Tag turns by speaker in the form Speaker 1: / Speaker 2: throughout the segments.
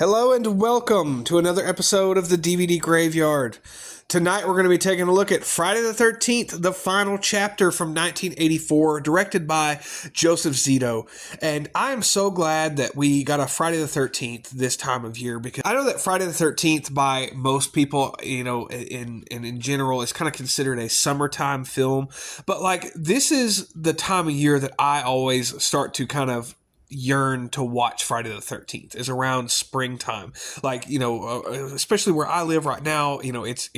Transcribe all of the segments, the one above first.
Speaker 1: Hello and welcome to another episode of the DVD Graveyard. Tonight we're going to be taking a look at Friday the 13th, the final chapter from 1984, directed by Joseph Zito. And I am so glad that we got a Friday the 13th this time of year, because I know that Friday the 13th by most people, in general, is kind of considered a summertime film. But like, this is the time of year that I always start to kind of yearn to watch Friday the 13th is around springtime. Like, especially where I live right now, it's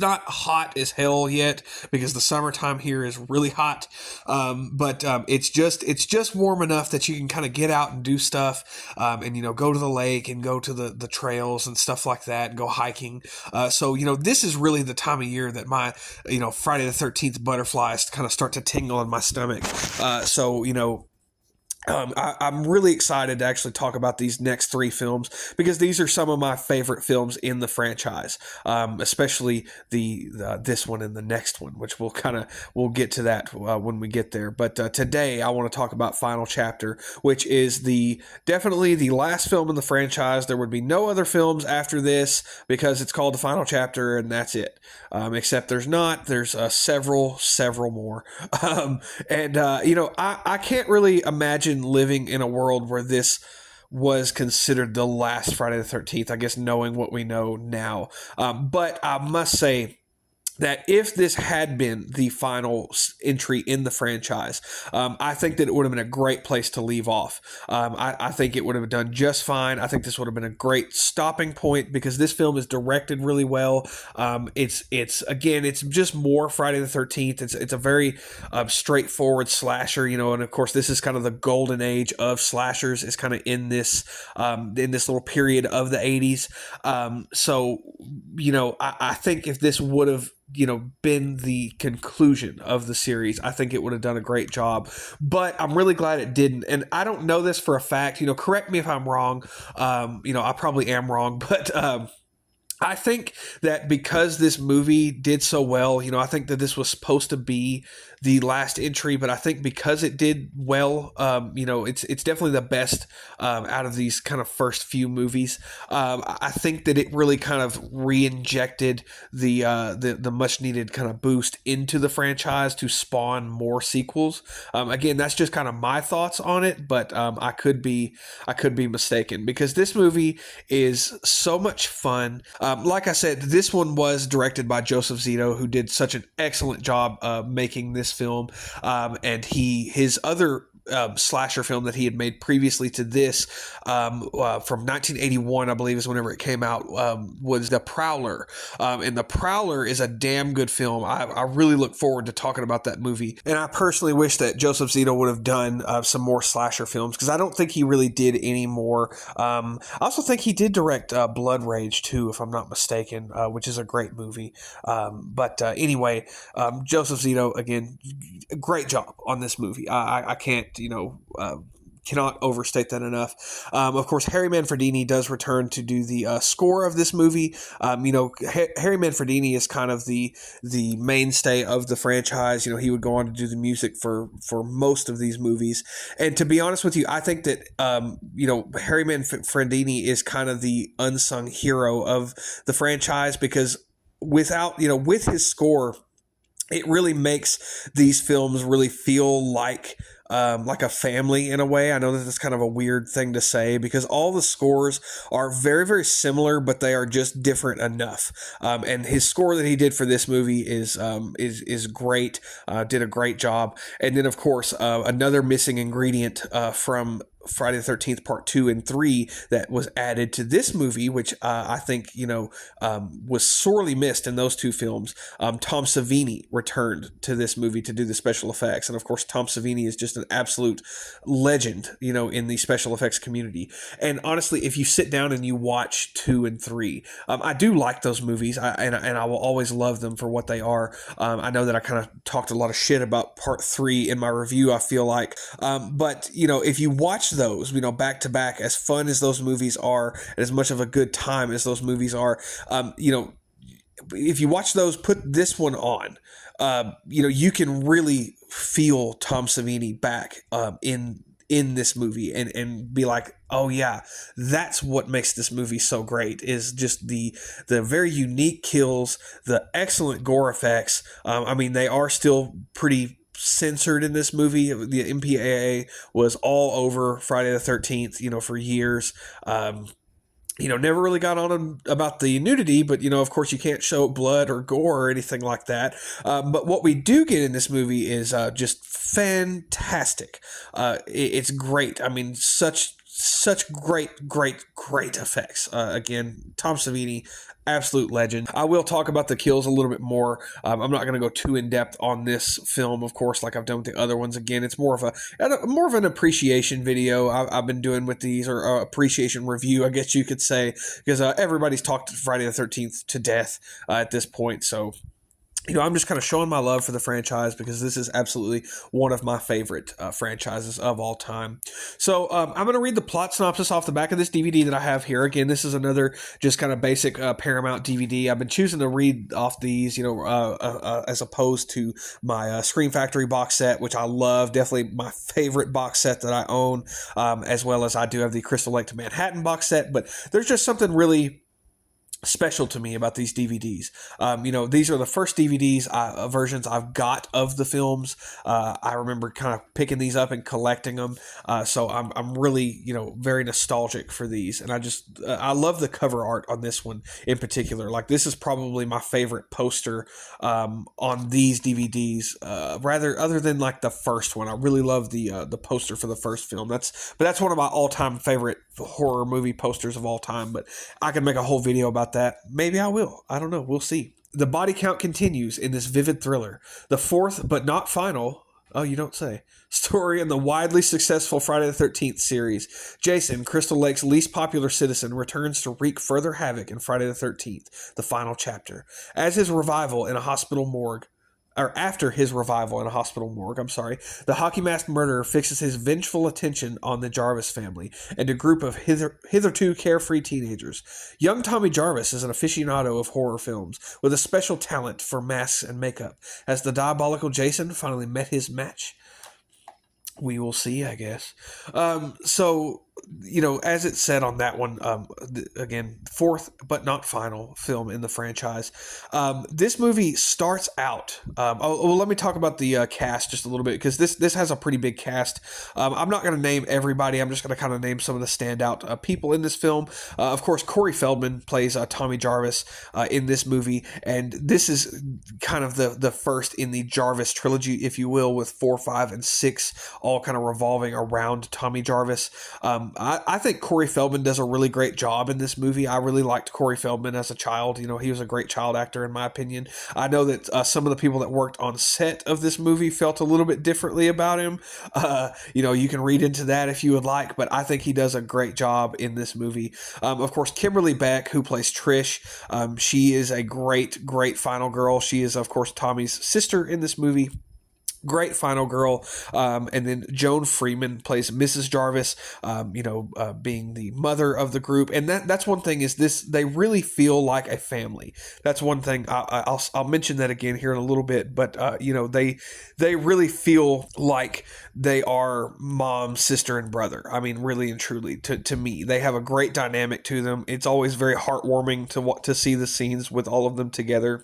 Speaker 1: not hot as hell yet because the summertime here is really hot. But it's just warm enough that you can kind of get out and do stuff, and go to the lake and go to the trails and stuff like that and go hiking. So this is really the time of year that my Friday the 13th butterflies kind of start to tingle in my stomach. I'm really excited to actually talk about these next three films because these are some of my favorite films in the franchise, especially this one and the next one, which we'll get to that when we get there. But today I want to talk about Final Chapter, which is definitely the last film in the franchise. There would be no other films after this because it's called the Final Chapter and that's it. Except there's not. There's several more. I can't really imagine living in a world where this was considered the last Friday the 13th, I guess, knowing what we know now. But I must say that if this had been the final entry in the franchise, I think that it would have been a great place to leave off. I think it would have done just fine. I think this would have been a great stopping point because this film is directed really well. It's just more Friday the 13th. It's a very straightforward slasher, and of course this is kind of the golden age of slashers. Is kind of in this little period of the 80s. I think if this would have been the conclusion of the series, I think it would have done a great job, but I'm really glad it didn't. And I don't know this for a fact, correct me if I'm wrong. I probably am wrong, but, I think that because this movie did so well, I think that this was supposed to be the last entry, but I think because it did well, it's definitely the best out of these kind of first few movies. I think that it really kind of re-injected the much needed kind of boost into the franchise to spawn more sequels. Again, that's just kind of my thoughts on it, but I could be mistaken because this movie is so much fun. Like I said, this one was directed by Joseph Zito, who did such an excellent job making this film. And his other slasher film that he had made previously to this, from 1981, I believe is whenever it came out, was The Prowler. And The Prowler is a damn good film. I really look forward to talking about that movie. And I personally wish that Joseph Zito would have done some more slasher films because I don't think he really did any more. I also think he did direct Blood Rage too, if I'm not mistaken, which is a great movie. Anyway, Joseph Zito, again, great job on this movie. I can't, cannot overstate that enough. Of course, Harry Manfredini does return to do the score of this movie. Harry Manfredini is kind of the mainstay of the franchise. He would go on to do the music for most of these movies. And to be honest with you, I think that Harry Manfredini is kind of the unsung hero of the franchise because with his score, it really makes these films really feel like a family in a way. I know that that's kind of a weird thing to say because all the scores are very, very similar, but they are just different enough. And his score that he did for this movie is great. Did a great job. And then, of course, another missing ingredient from Friday the 13th Part 2 and 3 that was added to this movie, which I think, was sorely missed in those two films. Tom Savini returned to this movie to do the special effects. And of course, Tom Savini is just an absolute legend, in the special effects community. And honestly, if you sit down and you watch 2 and 3, I do like those movies and I will always love them for what they are. I know that I kind of talked a lot of shit about Part 3 in my review, I feel like. But if you watch those, back to back, as fun as those movies are, and as much of a good time as those movies are, if you watch those, put this one on, you can really feel Tom Savini back in in this movie and be like, oh yeah, that's what makes this movie so great, is just the very unique kills, the excellent gore effects. I mean, they are still pretty censored in this movie. The MPAA was all over Friday the 13th, for years. Never really got on about the nudity, but, of course you can't show blood or gore or anything like that. But what we do get in this movie is just fantastic. It's great. I mean, such great effects. Again, Tom Savini, absolute legend. I will talk about the kills a little bit more. I'm not going to go too in depth on this film, of course, like I've done with the other ones. Again, it's more of an appreciation video I've been doing with these, or appreciation review, I guess you could say, because everybody's talked Friday the 13th to death at this point. So, I'm just kind of showing my love for the franchise, because this is absolutely one of my favorite franchises of all time. So I'm going to read the plot synopsis off the back of this DVD that I have here. Again, this is another just kind of basic Paramount DVD. I've been choosing to read off these, as opposed to my Scream Factory box set, which I love. Definitely my favorite box set that I own, as well as I do have the Crystal Lake to Manhattan box set. But there's just something really special to me about these DVDs. These are the first DVDs versions I've got of the films. I remember kind of picking these up and collecting them. So I'm really, very nostalgic for these. And I love the cover art on this one in particular. Like, this is probably my favorite poster on these DVDs, rather other than like the first one. I really love the poster for the first film. That's one of my all-time favorite horror movie posters of all time, but I can make a whole video about that. Maybe I will. I don't know. We'll see. The body count continues in this vivid thriller. The fourth, but not final, oh, you don't say, story in the widely successful Friday the 13th series. Jason, Crystal Lake's least popular citizen, returns to wreak further havoc in Friday the 13th, the final chapter. After his revival in a hospital morgue, the hockey masked murderer fixes his vengeful attention on the Jarvis family and a group of hitherto carefree teenagers. Young Tommy Jarvis is an aficionado of horror films with a special talent for masks and makeup. Has the diabolical Jason finally met his match? We will see, I guess. As it said on that one, again, fourth but not final film in the franchise. This movie starts out. Let me talk about the cast just a little bit, because this has a pretty big cast. I'm not going to name everybody. I'm just going to kind of name some of the standout people in this film. Of course, Corey Feldman plays Tommy Jarvis in this movie, and this is kind of the first in the Jarvis trilogy, if you will, with 4, 5, and 6 all kind of revolving around Tommy Jarvis. I think Corey Feldman does a really great job in this movie. I really liked Corey Feldman as a child. He was a great child actor, in my opinion. I know that some of the people that worked on set of this movie felt a little bit differently about him. You can read into that if you would like, but I think he does a great job in this movie. Of course, Kimberly Beck, who plays Trish, she is a great final girl. She is, of course, Tommy's sister in this movie. Great final girl. And then Joan Freeman plays Mrs. Jarvis, being the mother of the group. And that's one thing, is this, they really feel like a family. That's one thing. I'll mention that again here in a little bit, but they really feel like they are mom, sister, and brother. I mean, really and truly, to me, they have a great dynamic to them. It's always very heartwarming to see the scenes with all of them together.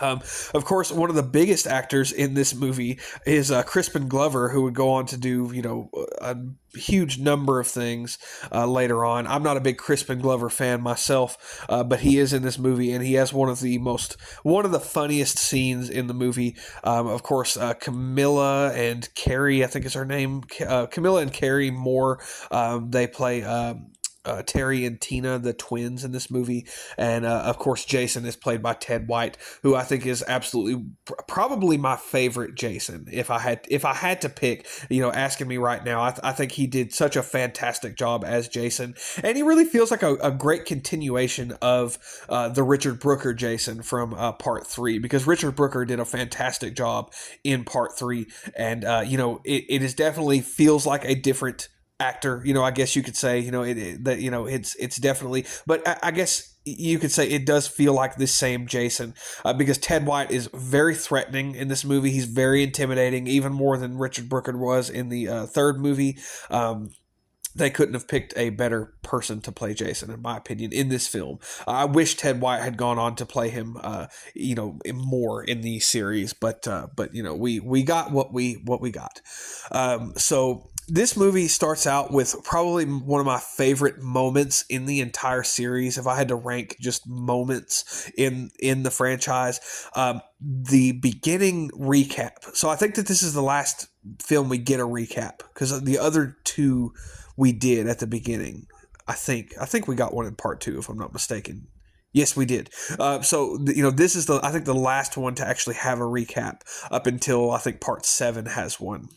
Speaker 1: Of course, one of the biggest actors in this movie is Crispin Glover, who would go on to do, a huge number of things later on. I'm not a big Crispin Glover fan myself, but he is in this movie, and he has one of the funniest scenes in the movie. Of course, Camilla and Carrie, I think is her name, Camilla and Carrie Moore. They play Terry and Tina, the twins in this movie. And of course, Jason is played by Ted White, who I think is absolutely probably my favorite Jason. If I had to pick, asking me right now, I think he did such a fantastic job as Jason. And he really feels like a great continuation of the Richard Brooker Jason from part 3, because Richard Brooker did a fantastic job in part 3. And, it is definitely feels like a different actor. I guess you could say, that it's definitely. But I guess you could say it does feel like the same Jason, because Ted White is very threatening in this movie. He's very intimidating, even more than Richard Brooker was in the third movie. They couldn't have picked a better person to play Jason, in my opinion, in this film. I wish Ted White had gone on to play him, more in the series, but we got what we got. So this movie starts out with probably one of my favorite moments in the entire series. If I had to rank just moments in the franchise, the beginning recap. So I think that this is the last film we get a recap, because the other two we did at the beginning. I think we got one in part 2, if I'm not mistaken. Yes, we did. So this is I think the last one to actually have a recap, up until I think part 7 has one,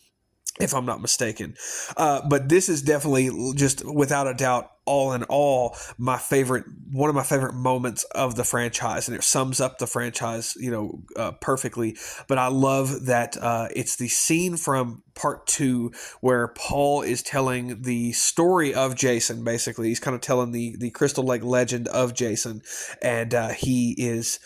Speaker 1: if I'm not mistaken. But this is definitely, just without a doubt, all in all, one of my favorite moments of the franchise, and it sums up the franchise, perfectly. But I love that it's the scene from part 2 where Paul is telling the story of Jason. Basically, he's kind of telling the Crystal Lake legend of Jason, and he is.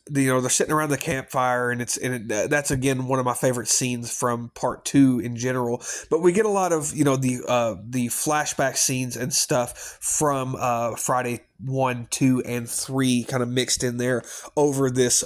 Speaker 1: They're sitting around the campfire, and that's again one of my favorite scenes from part 2 in general. But we get a lot of the flashback scenes and stuff from Friday 1, 2, and 3 kind of mixed in there over this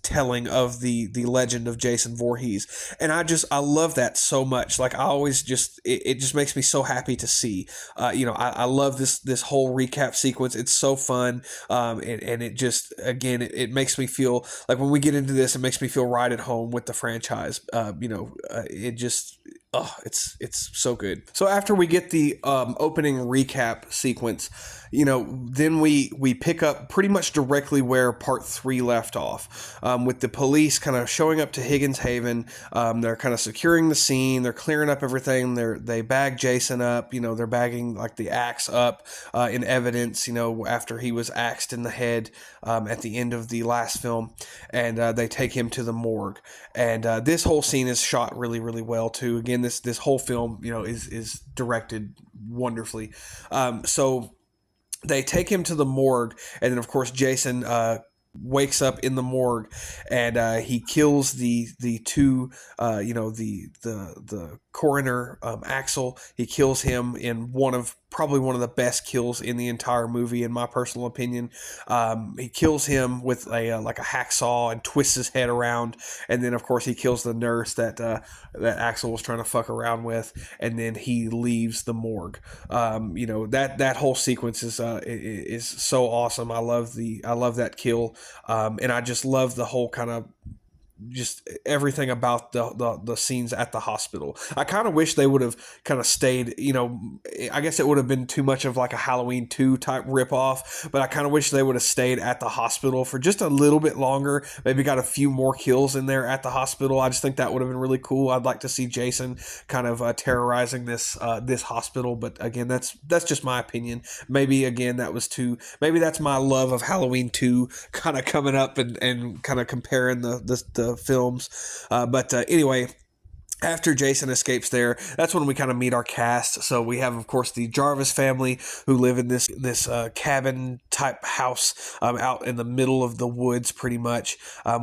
Speaker 1: telling of the legend of Jason Voorhees, and I love that so much. Like, I always it just makes me so happy to see. I love this whole recap sequence. It's so fun, and it just, again, it makes me feel like, when we get into this, it makes me feel right at home with the franchise. It just. Oh, it's so good. So after we get the opening recap sequence, then we pick up pretty much directly where part 3 left off, with the police kind of showing up to Higgins Haven. They're kind of securing the scene. They're clearing up everything. They bag Jason up. They're bagging like the axe up in evidence. After he was axed in the head at the end of the last film, and they take him to the morgue. And this whole scene is shot really, really well too. Again, this whole film, is directed wonderfully. So they take him to the morgue, and then of course Jason wakes up in the morgue, and he kills the two, the coroner, Axel. He kills him in probably one of the best kills in the entire movie, in my personal opinion. He kills him with a hacksaw and twists his head around, and then of course he kills the nurse that Axel was trying to fuck around with, and then he leaves the morgue. That whole sequence is so awesome. I love that kill, and I just love the whole kind of, just everything about the scenes at the hospital. I kind of wish they would have kind of stayed, I guess it would have been too much of like a Halloween 2 type ripoff, but I kind of wish they would have stayed at the hospital for just a little bit longer, maybe got a few more kills in there at the hospital. I just think that would have been really cool. I'd like to see Jason kind of terrorizing this hospital, but again, that's just my opinion. Maybe again, maybe that's my love of Halloween 2 kind of coming up and kind of comparing the films. But anyway, after Jason escapes there, that's when we kind of meet our cast. So we have, of course, the Jarvis family, who live in this cabin type house out in the middle of the woods, pretty much,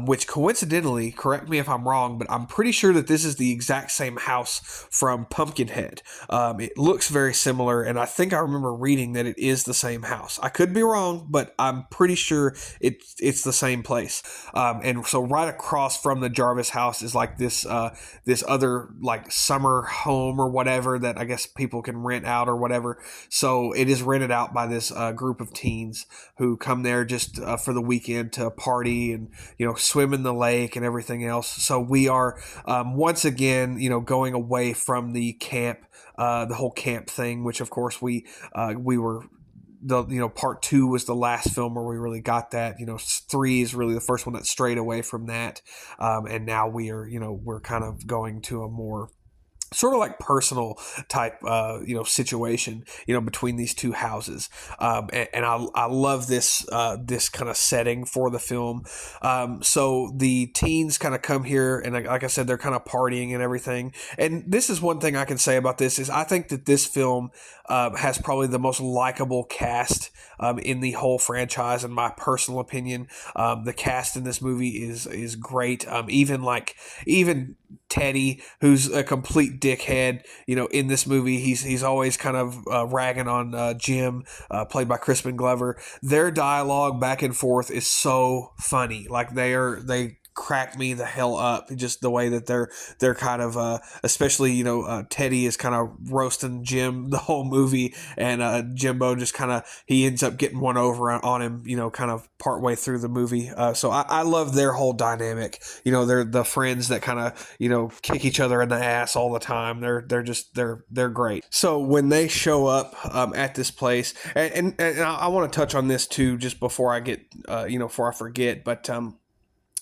Speaker 1: which coincidentally, correct me if I'm wrong, but I'm pretty sure that this is the exact same house from Pumpkinhead. It looks very similar, and I think I remember reading that it is the same house. I could be wrong, but I'm pretty sure it's the same place. And so right across from the Jarvis house is like this other like summer home or whatever that I guess people can rent out or whatever. So it is rented out by this group of teens who come there just for the weekend to party and swim in the lake and everything else. So we are once again going away from the camp, the whole camp thing, which of course we were. Part 2 was the last film where we really got that. 3 is really the first one that strayed away from that, and now we're kind of going to a more sort of like personal type situation between these two houses, and I love this kind of setting for the film. So the teens kind of come here, and like I said, they're kind of partying and everything. And this is one thing I can say about this is I think that this film has probably the most likable cast in the whole franchise, in my personal opinion. The cast in this movie is great. Even Teddy, who's a complete dickhead, in this movie, he's always kind of ragging on Jim, played by Crispin Glover. Their dialogue back and forth is so funny. Like they crack me the hell up, just the way that they're kind of especially Teddy is kind of roasting Jim the whole movie, and Jimbo just kind of he ends up getting one over on him kind of partway through the movie. So I love their whole dynamic. They're the friends that kind of kick each other in the ass all the time. They're great. So when they show up at this place, and I want to touch on this too just before I get before I forget, but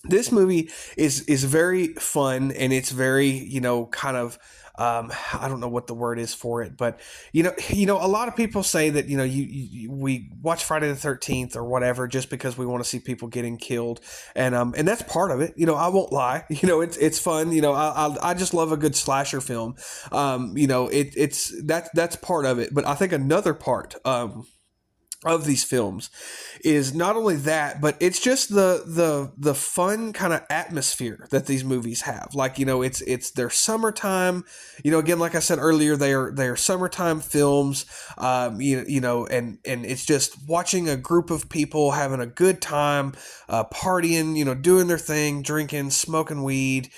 Speaker 1: this movie is very fun, and it's very kind of I don't know what the word is for it, but a lot of people say that we watch Friday the 13th or whatever just because we want to see people getting killed, and that's part of it. I won't lie. It's fun. I just love a good slasher film. That's part of it, but I think another part of these films is not only that, but it's just the fun kind of atmosphere that these movies have. Like it's their summertime. Again, like I said earlier, they are summertime films. And it's just watching a group of people having a good time, partying, doing their thing, drinking, smoking weed,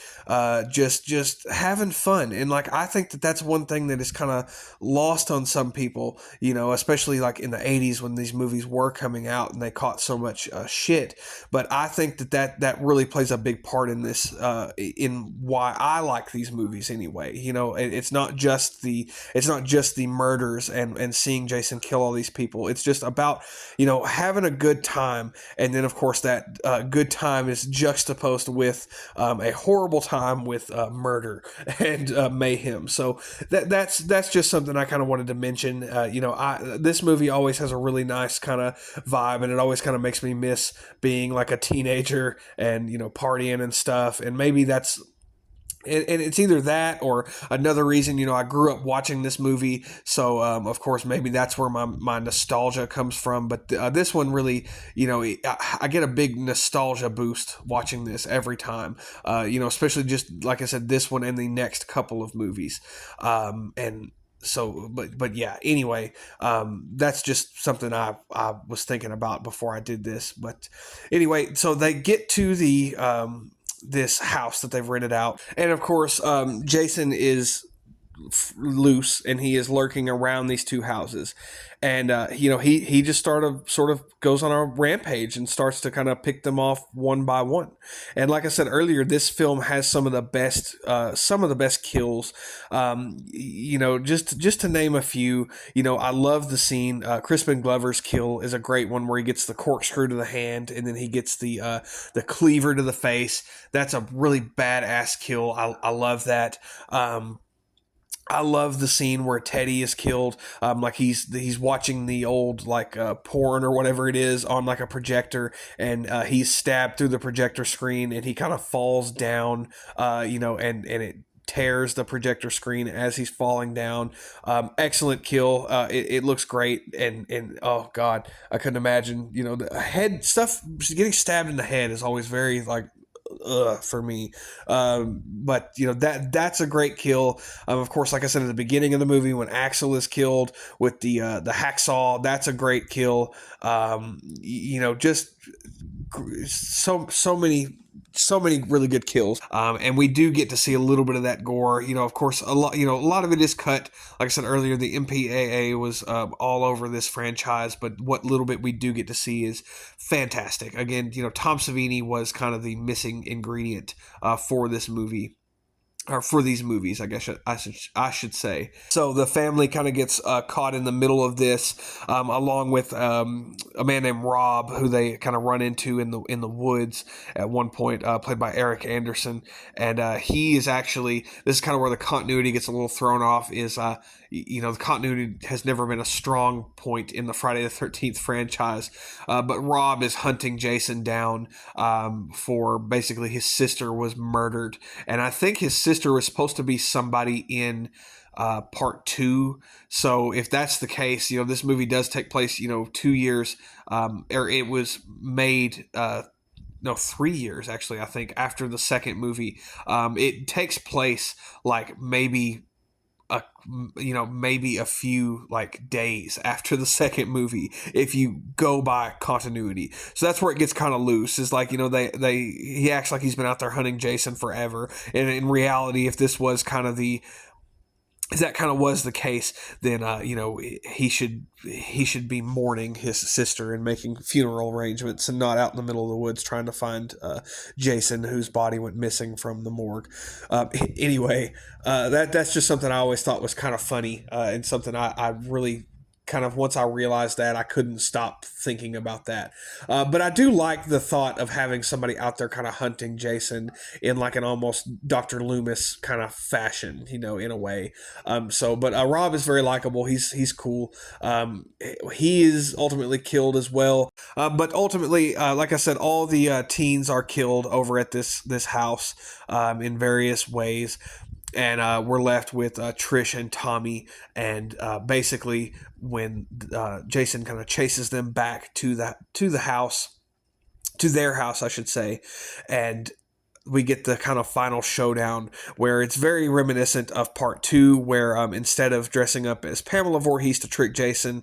Speaker 1: just having fun. And like I think that that's one thing that is kind of lost on some people, especially like in the 80s when these movies were coming out and they caught so much shit. But I think that really plays a big part in this, in why I like these movies anyway. It's not just the murders and seeing Jason kill all these people. It's just about having a good time, and then of course that good time is juxtaposed with a horrible time with murder and mayhem. So that's just something I kind of wanted to mention. This movie always has a really nice kind of vibe, and it always kind of makes me miss being like a teenager and partying and stuff. And maybe that's and it's either that or another reason. I grew up watching this movie, so of course maybe that's where my nostalgia comes from. But this one really, I get a big nostalgia boost watching this every time. Especially just like I said, this one and the next couple of movies, and. So, but yeah, anyway, that's just something I was thinking about before I did this. But anyway, so they get to the, this house that they've rented out. And of course, Jason is loose, and he is lurking around these two houses, and he just sort of goes on a rampage and starts to kind of pick them off one by one. And like I said earlier, this film has some of the best kills. Just to name a few, I love the scene. Crispin Glover's kill is a great one, where he gets the corkscrew to the hand and then he gets the cleaver to the face. That's a really badass kill. I love that. I love the scene where Teddy is killed. Like he's watching the old porn or whatever it is on like a projector, and he's stabbed through the projector screen, and he kind of falls down. And it tears the projector screen as he's falling down. Excellent kill. It looks great, and oh god, I couldn't imagine. The head stuff, getting stabbed in the head is always very for me, but that's a great kill. Of course, like I said at the beginning of the movie, when Axel is killed with the hacksaw, that's a great kill. Just so many really good kills, and we do get to see a little bit of that gore. Of course, a lot of it is cut. Like I said earlier, the MPAA was all over this franchise, but what little bit we do get to see is fantastic. Again, Tom Savini was kind of the missing ingredient for this movie. or for these movies, I guess I should say. So the family kind of gets caught in the middle of this, along with a man named Rob, who they kind of run into in the woods at one point, played by Eric Anderson, and he is actually, this is kind of where the continuity gets a little thrown off. Is the continuity has never been a strong point in the Friday the 13th franchise, but Rob is hunting Jason down for basically his sister was murdered, and I think his sister was supposed to be somebody in part two. So if that's the case, this movie does take place, 2 years, or it was made, no, 3 years actually, I think, after the second movie. It takes place like maybe maybe a few like days after the second movie if you go by continuity. So that's where it gets kind of loose, is like, he acts like he's been out there hunting Jason forever, and in reality, if this was kind of that kind of was the case, then he should be mourning his sister and making funeral arrangements, and not out in the middle of the woods trying to find Jason, whose body went missing from the morgue. Anyway, that's just something I always thought was kind of funny, and something I really kind of, once I realized that, I couldn't stop thinking about that. But I do like the thought of having somebody out there kind of hunting Jason in like an almost Dr. Loomis kind of fashion, in a way. But Rob is very likable. He's cool. He is ultimately killed as well. But ultimately, like I said, all the teens are killed over at this house in various ways. And we're left with Trish and Tommy, and basically when Jason kind of chases them back to the house, to their house, I should say, and we get the kind of final showdown where it's very reminiscent of part two, where instead of dressing up as Pamela Voorhees to trick Jason,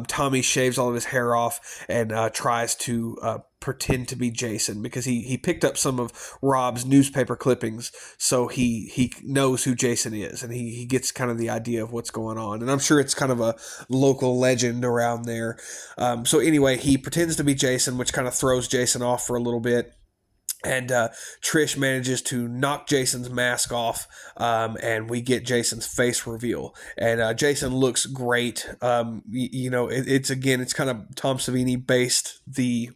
Speaker 1: Tommy shaves all of his hair off and tries to pretend to be Jason, because he picked up some of Rob's newspaper clippings, so he knows who Jason is, and he gets kind of the idea of what's going on, and I'm sure it's kind of a local legend around there. So anyway, he pretends to be Jason, which kind of throws Jason off for a little bit. And Trish manages to knock Jason's mask off, and we get Jason's face reveal. And Jason looks great. It's kind of Tom Savini based the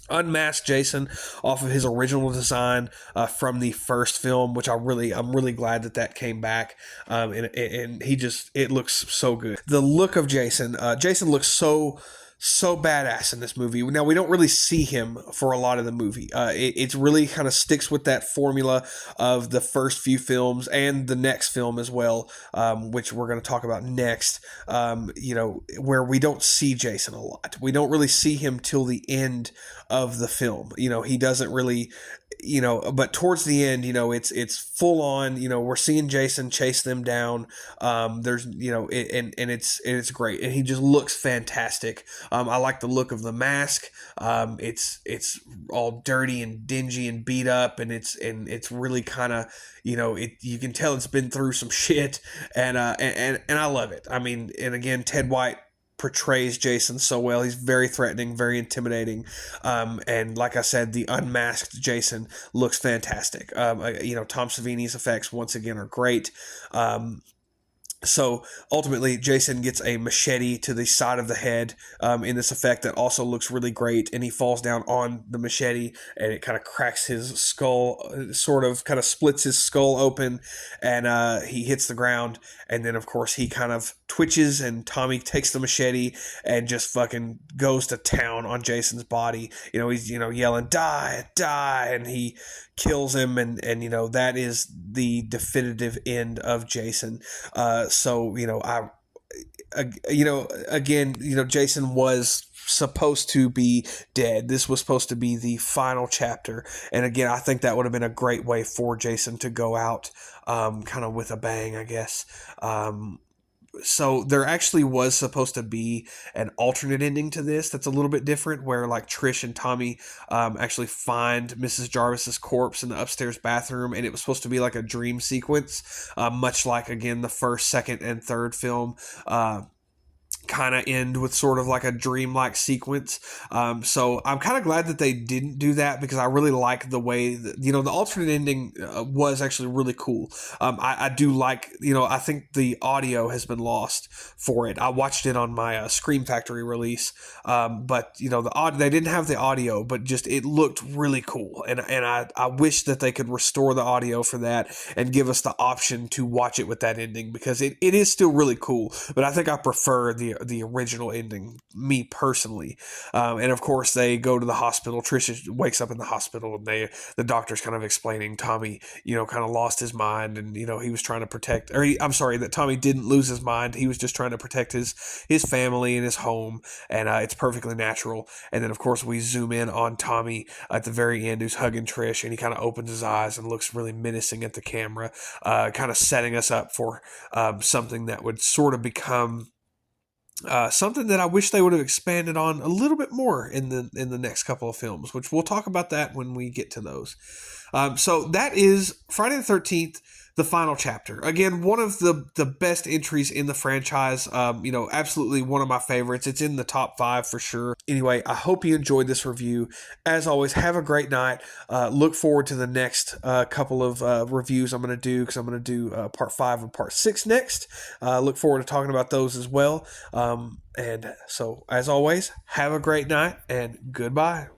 Speaker 1: unmasked Jason off of his original design from the first film, which I'm really glad that came back. And it looks so good. The look of Jason looks so badass in this movie. Now, we don't really see him for a lot of the movie. It's really kind of sticks with that formula of the first few films and the next film as well, which we're going to talk about next, where we don't see Jason a lot. We don't really see him till the end of the film. He doesn't really, but towards the end, it's full on, we're seeing Jason chase them down. There's, it's great. And he just looks fantastic. I like the look of the mask. It's all dirty and dingy and beat up, and it's really kind of, you can tell it's been through some shit, and I love it. I mean, and again, Ted White portrays Jason so well. He's very threatening, very intimidating, and like I said, the unmasked Jason looks fantastic. Tom Savini's effects once again are great. So ultimately, Jason gets a machete to the side of the head in this effect that also looks really great, and he falls down on the machete, and it kind of cracks his skull, sort of kind of splits his skull open, and he hits the ground, and then of course he kind of twitches, and Tommy takes the machete and just fucking goes to town on Jason's body. He's yelling "die, die," and he kills him, and that is the definitive end of Jason. Jason was supposed to be dead. This was supposed to be the final chapter, and again, I think that would have been a great way for Jason to go out, kind of with a bang, I guess. So there actually was supposed to be an alternate ending to this that's a little bit different, where like Trish and Tommy actually find Mrs. Jarvis's corpse in the upstairs bathroom, and it was supposed to be like a dream sequence, much like, again, the first, second, and third film. kind of end with sort of like a dreamlike sequence. So I'm kind of glad that they didn't do that, because I really like the way that, the alternate ending was actually really cool. I do like, I think the audio has been lost for it. I watched it on my Scream Factory release, but they didn't have the audio, but just it looked really cool, and I wish that they could restore the audio for that and give us the option to watch it with that ending, because it is still really cool. But I think I prefer the original ending, me personally. And of course, they go to the hospital. Trisha wakes up in the hospital, and the doctor's kind of explaining Tommy, kind of lost his mind, and he was trying to protect. I'm sorry, that Tommy didn't lose his mind. He was just trying to protect his family and his home, and it's perfectly natural. And then of course we zoom in on Tommy at the very end, who's hugging Trish, and he kind of opens his eyes and looks really menacing at the camera, kind of setting us up for something that would sort of become something that I wish they would have expanded on a little bit more in the next couple of films, which we'll talk about that when we get to those. So that is Friday the 13th, the final chapter. Again, one of the best entries in the franchise. Absolutely one of my favorites. It's in the top 5 for sure. Anyway, I hope you enjoyed this review. As always, have a great night. Look forward to the next couple of reviews I'm going to do, because I'm going to do part 5 and part 6 next. Look forward to talking about those as well. And so, as always, have a great night, and goodbye.